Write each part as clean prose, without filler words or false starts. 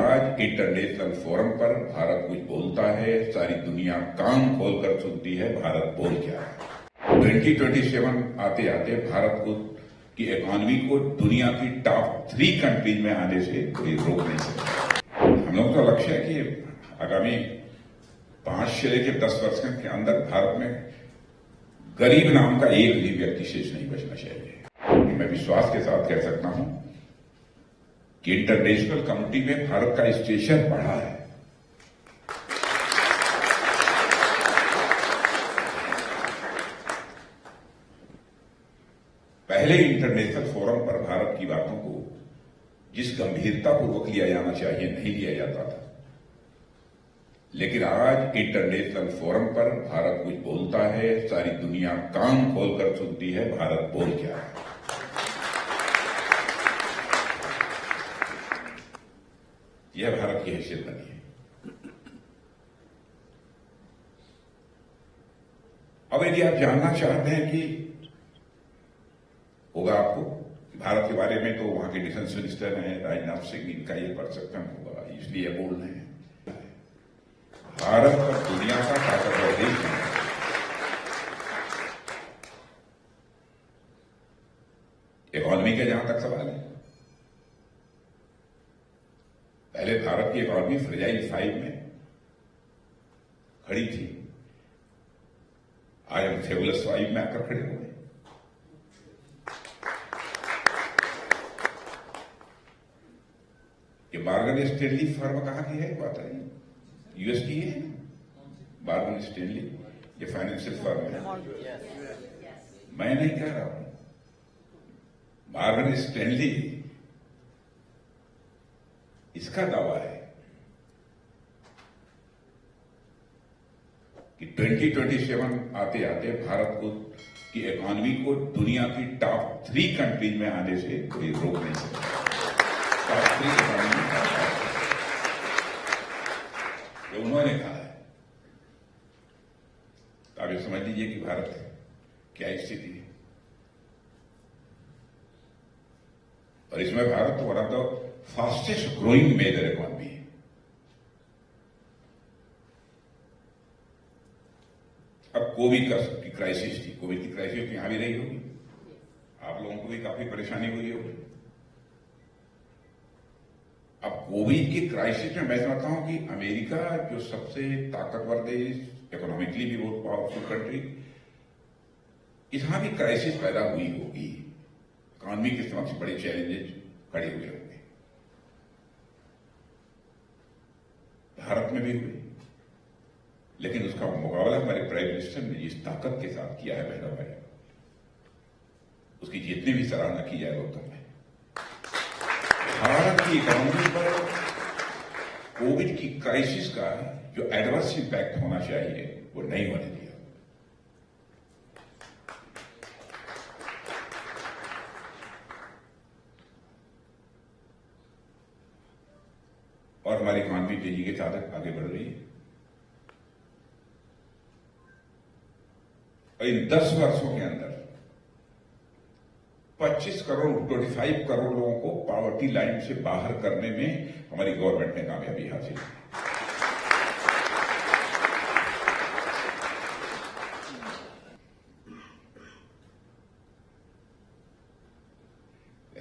आज international forum पर भारत कुछ बोलता है, सारी दुनिया कान खोलकर सुनती है भारत बोल क्या है। 2027 आते आते भारत को की इकोनॉमी को दुनिया की टॉप 3 कंट्रीज में आने से कोई रोक नहीं सकता। हम लोग का लक्ष्य है कि आगामी 5 से लेकर 10 वर्ष के अंदर भारत में गरीब नाम का एक भी व्यक्ति शेष नहीं बचना चाहिए। मैं विश्वास के साथ कह सकता हूं कि इंटरनेशनल कम्युनिटी में भारत का स्टेशन बढ़ा है। पहले इंटरनेशनल फोरम पर भारत की बातों को जिस गंभीरतापूर्वक लिया जाना चाहिए नहीं लिया जाता था, लेकिन आज इंटरनेशनल फोरम पर भारत कुछ बोलता है, सारी दुनिया कान खोलकर सुनती है भारत बोल क्या है। यह भारत की हैसियत बनी है। अब यदि आप जानना चाहते हैं कि होगा आपको भारत के बारे में, तो वहां के डिफेंस मिनिस्टर हैं राजनाथ सिंह, इनका ये परसेप्शन होगा, इसलिए बोल रहे हैं। भारत और दुनिया का ताकतवर देश है। इकोनॉमी का जहां तक सवाल है, पहले भारत की इकोनॉमी फ्रेजाइल 5 में खड़ी थी, आज हम फेबुलस 5 में आकर खड़े हो गए। ये मॉर्गन स्टैनली फर्म कहां की है बात है? यूएस की है मॉर्गन स्टैनली, ये फाइनेंशियल फर्म है। मैं नहीं कह रहा हूं, मॉर्गन स्टैनली इसका दावा है कि 2027 आते आते भारत को की इकोनॉमी को दुनिया की टॉप 3 कंट्रीज में आने से कोई रोक नहीं सकता। टॉप 3 इकोनॉमी जो उन्होंने कहा है, तो आप ये समझ लीजिए कि भारत क्या स्थिति है। और इसमें Bharat one of the fastest growing major economy है। अब कोविड की क्राइसिस थी, कोविड की क्राइसिस यहां भी रही होगी, आप लोगों को भी काफी परेशानी हुई होगी। अब कोविड की क्राइसिस में मैं समझता हूं कि अमेरिका जो सबसे ताकतवर देश, इकोनॉमिकली भी बहुत पावरफुल कंट्री, यहां भी क्राइसिस पैदा हुई होगी, इकोनॉमी के समक्ष बड़े चैलेंजेस खड़े हुए होंगे। भारत में भी हुई, लेकिन उसका मुकाबला हमारे प्राइम मिनिस्टर ने जिस ताकत के साथ किया है मेरा भाई, उसकी जितनी भी सराहना की जाए वो कम है। भारत की इकोनॉमी पर कोविड की क्राइसिस का जो एडवर्स इंपैक्ट होना चाहिए वो नहीं होने दिया। और हमारी इकोनॉमी तेजी के साथ आगे बढ़ रही है। और इन 10 वर्षों के अंदर 25 करोड़ लोगों को पॉवर्टी लाइन से बाहर करने में हमारी गवर्नमेंट ने कामयाबी हासिल की।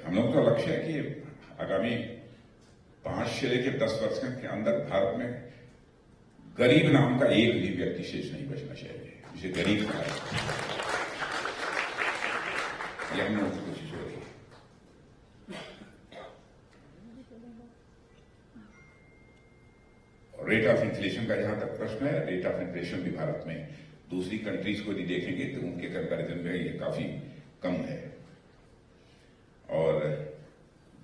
हम लोग का लक्ष्य है कि आगामी 5 से लेकर 10 वर्ष के अंदर भारत में गरीब नाम का एक भी व्यक्ति शेष नहीं बचना चाहिए, जिसे गरीब कहा है। यह हम लोगों की कोशिश हो रही है। और रेट ऑफ इन्फ्लेशन का जहां तक प्रश्न है, रेट ऑफ इन्फ्लेशन भी भारत में दूसरी कंट्रीज को यदि देखेंगे तो उनके कंपैरिजन में ये काफी कम है। और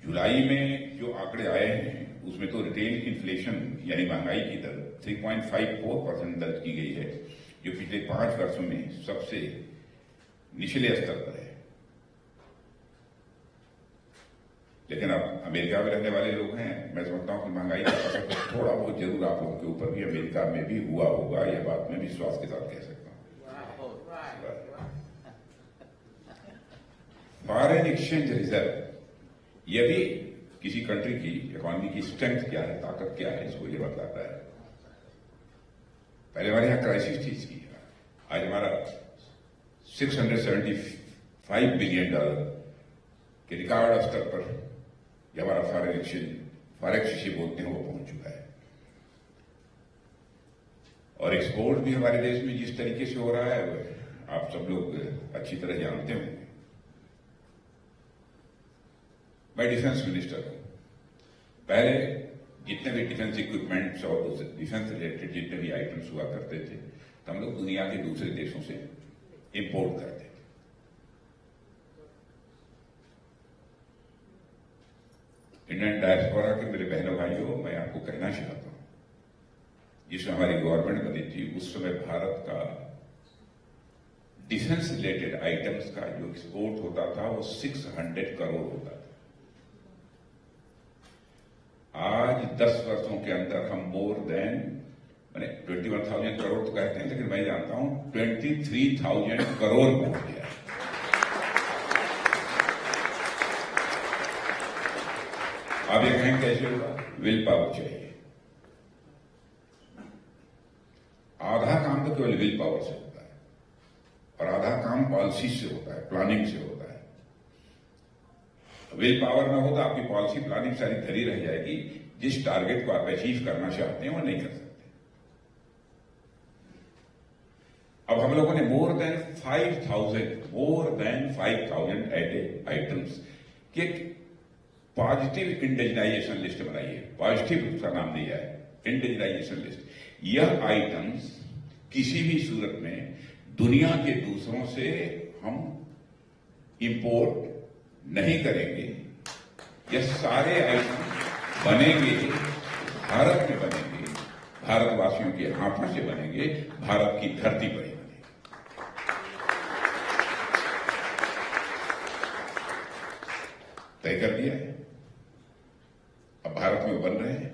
जुलाई में जो आंकड़े आए हैं उसमें तो रिटेल इन्फ्लेशन यानी महंगाई की दर 3.54% दर्ज की गई है, जो पिछले 5 वर्षों में सबसे निचले स्तर पर है। लेकिन अब अमेरिका में रहने वाले लोग हैं, मैं समझता हूं कि महंगाई का असर थोड़ा बहुत जरूर आप लोगों के ऊपर भी अमेरिका में भी हुआ होगा, यह बात मैं विश्वास के साथ कह सकता हूं। फॉरेन एक्सचेंज रिजर्व, यह भी किसी कंट्री की इकोनॉमी की स्ट्रेंथ क्या है, ताकत क्या है, इसको ये बतलाता है। पहले हमारे यहां क्राइसिस थी इसकी। आज हमारा $675 बिलियन के रिकॉर्ड स्तर पर यह हमारा फॉरेक्स जिसे बोलते हैं वो पहुंच चुका है। और एक्सपोर्ट भी हमारे देश में जिस तरीके से हो रहा है आप सब लोग अच्छी तरह जानते होंगे। मैं डिफेंस मिनिस्टर हूं। पहले जितने भी डिफेंस इक्विपमेंट्स और डिफेंस रिलेटेड जितने भी आइटम्स हुआ करते थे तो हम लोग दुनिया के दूसरे देशों से इंपोर्ट करते थे। इंडियन डायस्पोरा के मेरे बहनों भाइयों, मैं आपको कहना चाहता हूं, जिसमें हमारी गवर्नमेंट बनी थी उस समय भारत का डिफेंस रिलेटेड आइटम्स का जो एक्सपोर्ट होता था वो 600 करोड़ होता था। आज 10 वर्षों के अंदर हम मोर देन 21,000 करोड़ तो कहते हैं, लेकिन मैं जानता हूं 23,000 करोड़ पहुंच गया। आप ये कहें कैसे होगा? विल पावर चाहिए। आधा काम तो केवल विल पावर से होता है और आधा काम पॉलिसी से होता है, प्लानिंग से होता है। विल पावर ना हो तो आपकी पॉलिसी प्लानिंग सारी धरी रह जाएगी। जिस टारगेट को आप अचीव करना चाहते हैं वो नहीं कर सकते। अब हम लोगों ने मोर देन 5,000 आइटम्स की एक पॉजिटिव इंडिजिनाइजेशन लिस्ट बनाई है। पॉजिटिव उसका नाम दिया है, इंडिजिनाइजेशन लिस्ट। यह आइटम्स किसी भी सूरत में दुनिया के दूसरों से हम इंपोर्ट नहीं करेंगे। यह सारे आइटम बनेंगे, भारत में बनेंगे, भारतवासियों के हाथों से बनेंगे, भारत की धरती पर ही बनेंगे। तय कर दिया है। अब भारत में बन रहे हैं।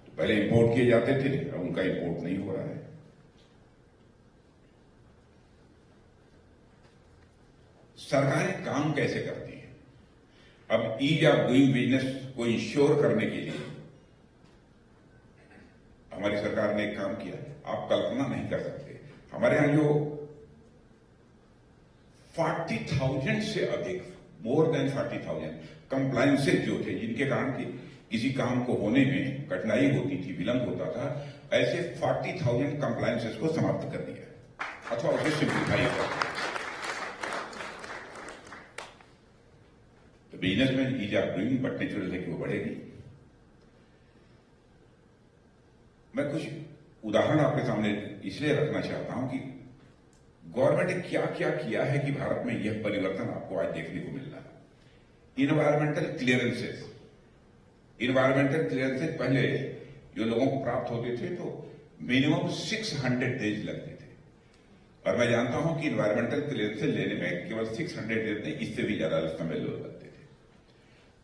तो पहले इंपोर्ट किए जाते थे, अब उनका इंपोर्ट नहीं हो रहा है। सरकारें काम कैसे करती हैं? अब ईज ऑफ डूइंग बिजनेस को इंश्योर करने के लिए हमारी सरकार ने एक काम किया, आप कल्पना नहीं कर सकते। हमारे यहां जो 40,000 से अधिक, मोर देन 40,000 कंप्लायंसेज जो थे, जिनके कारण कि किसी काम को होने में कठिनाई होती थी, विलंब होता था, ऐसे 40,000 कंप्लायंसेज को समाप्त कर दिया अथवा उसे सिंप्लीफाई कर दिया। तो बिजनेस में ease of doing but natural है कि वो बढ़ेगी। मैं कुछ उदाहरण आपके सामने इसलिए रखना चाहता हूं कि गवर्नमेंट ने क्या क्या किया है कि भारत में यह परिवर्तन आपको आज देखने को मिल रहा है। इन्वायरमेंटल क्लियरेंसेस पहले जो लोगों को प्राप्त होते थे तो मिनिमम 600 डेज लगते थे, और मैं जानता हूं कि इन्वायरमेंटल क्लियरेंसेस लेने में केवल 600 डेज नहीं, इससे भी ज्यादा समय लगते थे।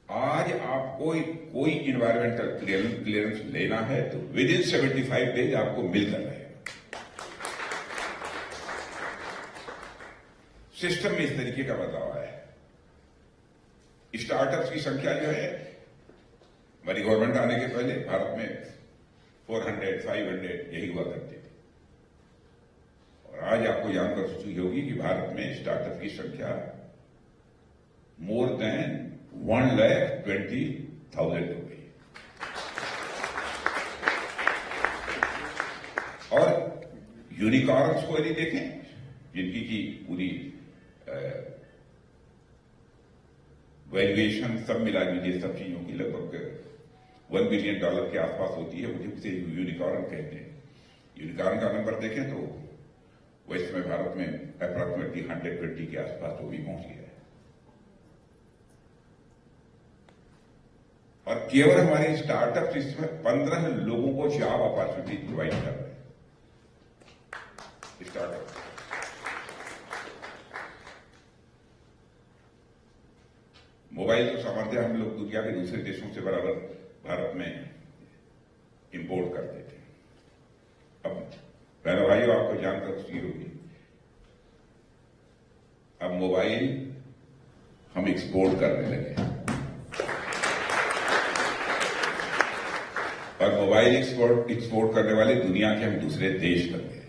आज आपको कोई इन्वायरमेंटल क्लियरेंस लेना है तो विद इन 75 डेज आपको मिल कर रहेगा। सिस्टम में इस तरीके का बदलाव आया है। स्टार्टअप्स की संख्या जो है, हमारी गवर्नमेंट आने के पहले भारत में 400, 500 यही हुआ करती थी, और आज आपको जानकर खुशी होगी कि भारत में स्टार्टअप की संख्या मोर देन 1,20,000 हो गई। और यूनिकॉर्न्स को यदि देखें, जिनकी की पूरी वैल्यूएशन सब मिला लीजिए सब चीजों की लगभग $1 बिलियन के आसपास होती है, मुझे उसे यूनिकॉर्न कहते हैं। यूनिकॉर्न का नंबर देखें तो वो इस समय भारत में अप्रॉक्सिमेटली 120 के आसपास वो भी पहुंच गया है। और केवल हमारे स्टार्टअप इसमें 15 लोगों को जॉब अपॉर्चुनिटी प्रोवाइड कर रहे हैं। स्टार्टअप मोबाइल का सामर्थ्य हम लोग दुनिया के दूसरे देशों से बराबर भारत में इंपोर्ट करते थे। अब बहनों भाइयों, आपको जानकर खुशी होगी, अब मोबाइल हम एक्सपोर्ट करने लगे। और मोबाइल एक्सपोर्ट करने वाले दुनिया के हम दूसरे देश बन गए।